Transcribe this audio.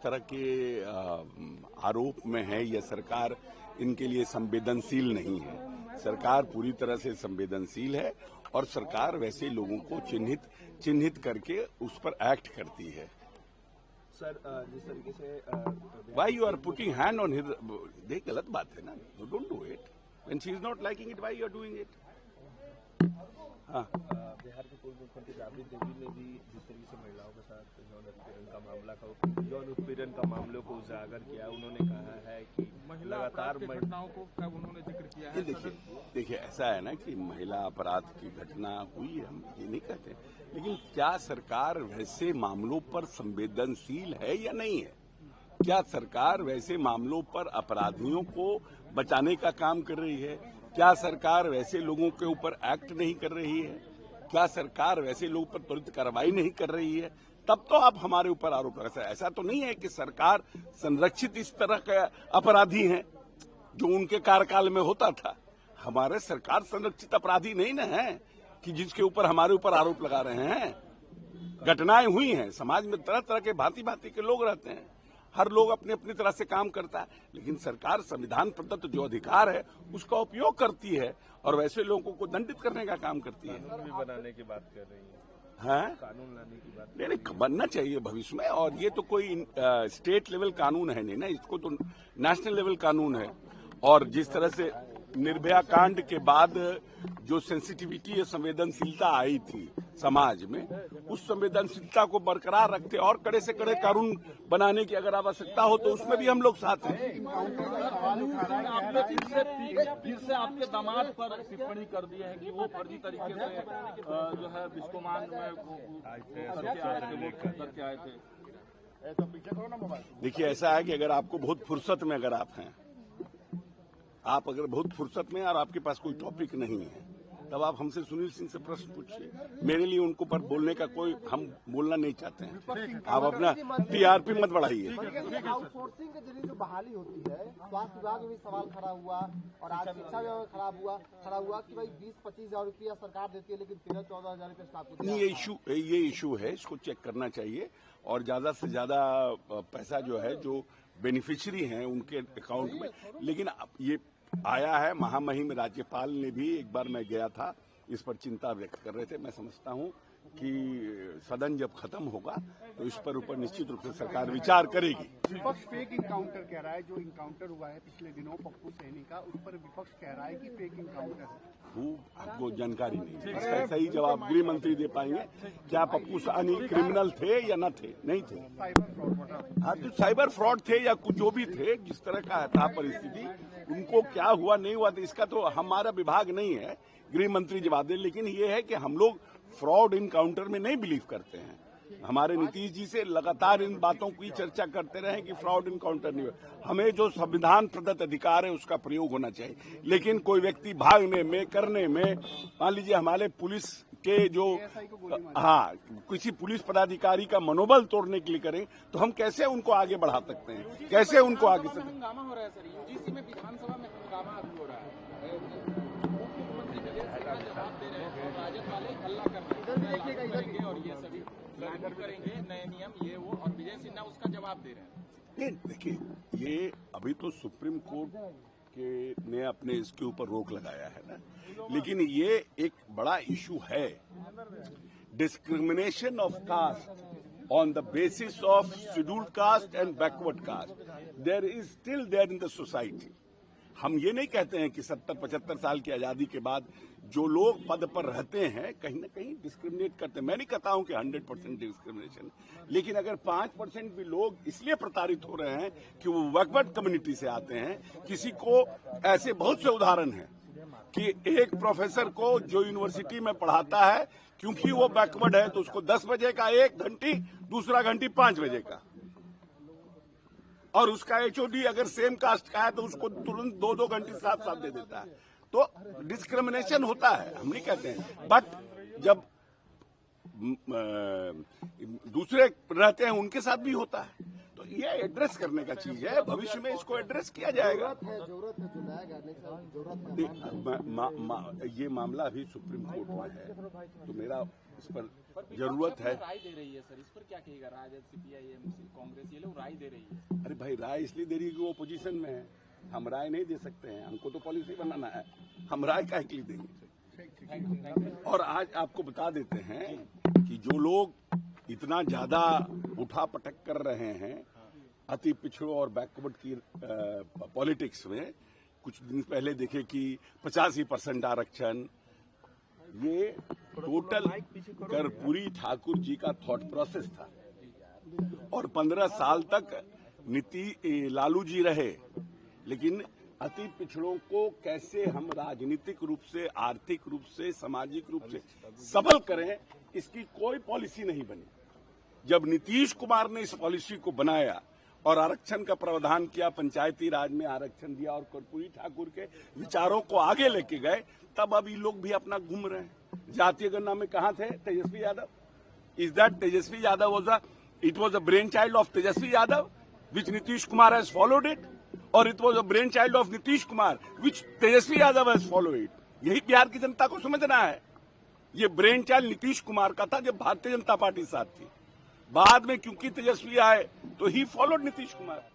तरह के आरोप में है या सरकार इनके लिए संवेदनशील नहीं है। सरकार पूरी तरह से संवेदनशील है और सरकार वैसे लोगों को चिन्हित करके उस पर एक्ट करती है। सर जिस तरीके से why you are putting hand on his, देख गलत बात है ना, you don't do it when she is not liking it, why you are doing it. हाँ, बिहार के पूर्व मुख्यमंत्री राबड़ी देवी ने भी जिस तरीके से महिलाओं के साथ यौन उत्पीड़न का मामलों को उजागर किया, उन्होंने कहा है कि लगातार घटनाओं को कब उन्होंने जिक्र किया है। देखिए ऐसा है ना कि महिला अपराध की घटना हुई है, हम ये नहीं कहते, लेकिन क्या सरकार वैसे मामलों पर संवेदनशील है या नहीं है? क्या सरकार वैसे मामलों पर अपराधियों को बचाने का काम कर रही है? क्या सरकार वैसे लोगों के ऊपर एक्ट नहीं कर रही है? क्या सरकार वैसे लोगों पर त्वरित कार्रवाई नहीं कर रही है? तब तो आप हमारे ऊपर आरोप लगा। ऐसा तो नहीं है कि सरकार संरक्षित इस तरह के अपराधी हैं जो उनके कार्यकाल में होता था। हमारे सरकार संरक्षित अपराधी नहीं ना है कि जिसके ऊपर हमारे ऊपर आरोप लगा रहे हैं। घटनाएं हुई हैं, समाज में तरह तरह के भांति भांति के लोग रहते हैं, हर लोग अपनी अपनी तरह से काम करता है, लेकिन सरकार संविधान प्रदत्त जो अधिकार है उसका उपयोग करती है और वैसे लोगों को दंडित करने का काम करती है। कानून भी बनाने की बात कर रही है, हाँ, कानून लाने की बात नहीं बनना चाहिए भविष्य में। और ये तो कोई स्टेट लेवल कानून है नहीं ना, इसको तो नेशनल लेवल कानून है। और जिस तरह से निर्भया कांड के बाद जो सेंसिटिविटी या संवेदनशीलता आई थी समाज में, उस संवेदनशीलता को बरकरार रखते और कड़े से कड़े कानून बनाने की अगर आवश्यकता हो तो उसमें भी हम लोग साथ हैं। फिर से आपके दामाद पर टिप्पणी कर दी है कि वो फर्जी तरीके से जो है बिस्कोमान में करके आए थे। देखिए ऐसा है कि अगर आपको बहुत फुर्सत में अगर आप अगर बहुत फुर्सत में और आपके पास कोई टॉपिक नहीं है, तब आप हमसे सुनील सिंह से प्रश्न पूछिए। मेरे लिए उनको पर बोलने का कोई, हम बोलना नहीं चाहते हैं। आप अपना टीआरपी मत बढ़ाइए। आउटसोर्सिंग के जरिए जो बहाली होती है, स्वास्थ्य विभाग में भी सवाल खड़ा हुआ और आज शिक्षा विभाग में खड़ा हुआ कि भाई 20-25 हजार रुपया सरकार देती है लेकिन 13-14 हजार रुपया स्टाफ को। ये इशू है, इसको चेक करना चाहिए और ज्यादा से ज्यादा पैसा जो है जो बेनिफिशियरी हैं उनके अकाउंट में। लेकिन ये आया है, महामहिम राज्यपाल ने भी, एक बार मैं गया था, इस पर चिंता व्यक्त कर रहे थे। मैं समझता हूं कि सदन जब खत्म होगा तो इस पर ऊपर निश्चित रूप से सरकार विचार करेगी। विपक्ष फेक इनकाउंटर कह रहा है, जो इनकाउंटर हुआ है पिछले दिनों पप्पू सैनी का, उस पर विपक्ष कह रहा है कि फेक इनकाउंटर है। आपको जानकारी नहीं, इसका सही जवाब गृह मंत्री दे पाएंगे। क्या पप्पू सैनी क्रिमिनल थे या न थे? नहीं थे। हाँ, तो साइबर फ्रॉड थे या कुछ जो भी थे, जिस तरह का था परिस्थिति, उनको क्या हुआ नहीं हुआ तो इसका तो हमारा विभाग नहीं है, गृह मंत्री जवाब दे। लेकिन ये है कि हम लोग फ्रॉड इनकाउंटर में नहीं बिलीव करते हैं। हमारे नीतीश जी से लगातार इन बातों की चर्चा करते रहे कि फ्रॉड इनकाउंटर नहीं हो। हमें जो संविधान प्रदत्त अधिकार है उसका प्रयोग होना चाहिए। लेकिन कोई व्यक्ति भागने में, करने में, मान लीजिए हमारे पुलिस के जो, हाँ, किसी पुलिस पदाधिकारी का मनोबल तोड़ने के लिए करें तो हम कैसे उनको आगे बढ़ा सकते हैं? कैसे उनको आगे हंगामा हो रहा है सर, यूजीसी में, विधानसभा में हंगामा अभी हो रहा है। मुख्यमंत्री जवाब दे रहे हैं, राजद वाले हल्ला करेंगे और ये सभी लागू करेंगे नए नियम, ये वो, और विजय सिन्हा उसका जवाब दे रहे हैं। देखिए, ये अभी तो सुप्रीम कोर्ट ने अपने इसके ऊपर रोक लगाया है ना, लेकिन ये एक बड़ा इशू है। Discrimination of caste on the basis of scheduled caste and backward caste, there is still there in the society. हम ये नहीं कहते हैं कि 70-75 साल की आजादी के बाद जो लोग पद पर रहते हैं कहीं ना कहीं डिस्क्रिमिनेट करते हैं। मैं नहीं कहता हूं कि 100% डिस्क्रिमिनेशन, लेकिन अगर 5% भी लोग इसलिए प्रताड़ित हो रहे हैं कि वो बैकवर्ड कम्युनिटी से आते हैं। किसी को, ऐसे बहुत से उदाहरण हैं कि एक प्रोफेसर को जो यूनिवर्सिटी में पढ़ाता है, क्योंकि वो बैकवर्ड है तो उसको 10 बजे का 1 घंटी, दूसरा घंटी 5 बजे का, और उसका एचओडी अगर सेम कास्ट का है तो उसको तुरंत 2-2 घंटे साथ दे देता है। तो डिस्क्रिमिनेशन होता है, हम नहीं कहते हैं, बट जब दूसरे रहते हैं उनके साथ भी होता है। तो ये एड्रेस करने का चीज है, भविष्य में इसको एड्रेस किया जाएगा। ये मामला अभी सुप्रीम कोर्ट में है, तो मेरा इस पर विपक्ष जरूरत अपना है। राय दे रही है सर, इस पर क्या कहेगा? राजद, सीपीआई, कांग्रेस, ये लोग राय दे रही है। अरे भाई, राय इसलिए दे रही है कि वो पोजीशन में है। हम राय नहीं दे सकते हैं, हमको तो पॉलिसी बनाना है। हम राय काहे के लिए देंगे? और आज आपको बता देते हैं कि जो लोग इतना ज्यादा उठा पटक कर रहे हैं अति पिछड़ों और बैकवर्ड की पॉलिटिक्स में, कुछ दिन पहले देखे कि 85% आरक्षण, ये टोटल कर्पूरी ठाकुर जी का थॉट प्रोसेस था। और 15 साल तक लालू जी रहे, लेकिन अति पिछड़ों को कैसे हम राजनीतिक रूप से, आर्थिक रूप से, सामाजिक रूप से सबल करें, इसकी कोई पॉलिसी नहीं बनी। जब नीतीश कुमार ने इस पॉलिसी को बनाया और आरक्षण का प्रावधान किया, पंचायती राज में आरक्षण दिया और कर्पूरी ठाकुर के विचारों को आगे लेके गए, तब अब ये लोग भी अपना घूम रहे हैं। जातीय गणना में कहां थे Tejashwi Yadav? Is that Tejashwi Yadav it was a brain child of Tejashwi Yadav which Nitish Kumar has followed it, और it was a brain child of Nitish Kumar which Tejashwi Yadav has followed it. यही बिहार की जनता को समझना है। ये ब्रेन चाइल्ड नीतीश कुमार का था जब भारतीय जनता पार्टी साथ थी। बाद में क्योंकि तेजस्वी आए तो ही फॉलोड नीतीश कुमार।